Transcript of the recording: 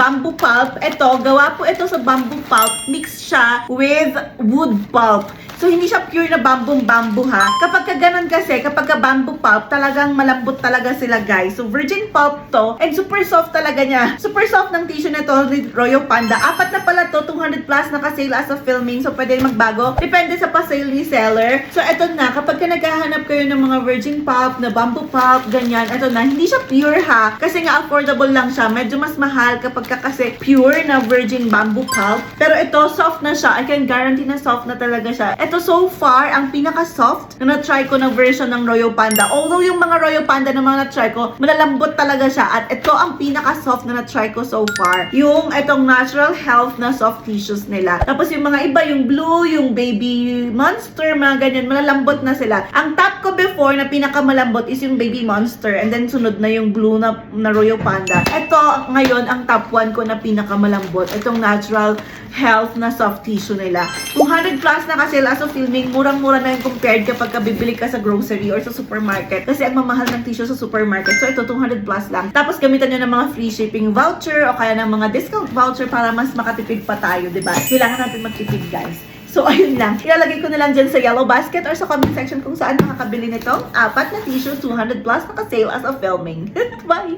bamboo pulp. Ito, gawa po ito sa bamboo pulp. Mixed siya with wood pulp. So, hindi siya pure na bamboo ha. Kapag ka ganun kasi, kapag ka bamboo pulp, talagang malambot talaga sila guys. So, virgin pulp to. And super soft talaga niya. Super soft ng tissue nito with Royal Panda. Apat na pala to, 200 plus naka-sale as of filming. So, pwede magbago. Depende sa pa-sale ni seller. So, eto na. Kapag ka naghahanap kayo ng mga virgin pulp, na bamboo pulp, ganyan. Eto na. Hindi siya pure ha. Kasi nga affordable lang siya. Medyo mas mahal kapag ka kasi pure na virgin bamboo pulp. Pero ito, soft na siya. I can guarantee na soft na talaga siya. Ito so far, ang pinaka-soft na na-try ko na version ng Royal Panda. Although yung mga Royal Panda na mga na-try ko, malalambot talaga siya. At ito ang pinaka-soft na na-try ko so far. Yung itong natural health na soft tissues nila. Tapos yung mga iba, yung blue, yung baby monster, mga ganyan, malalambot na sila. Ang top ko before na pinaka-malambot is yung baby monster. And then sunod na yung blue na Royal Panda. Ito ngayon, ang top 1 ko na pinaka-malambot. Itong natural health na soft tissue nila. 200 plus na kasi as of filming, murang-mura na yung compared kapag bibili ka sa grocery or sa supermarket. Kasi ang mamahal ng tissue sa supermarket. So ito, 200 plus lang. Tapos gamitan nyo ng mga free shipping voucher o kaya ng mga discount voucher para mas makatipid pa tayo, diba? Kailangan natin magtipid, guys. So, ayun lang. Ilalagay ko na lang dyan sa yellow basket or sa comment section kung saan makakabili nitong apat na tissue, 200 plus naka-sale as of filming. Bye!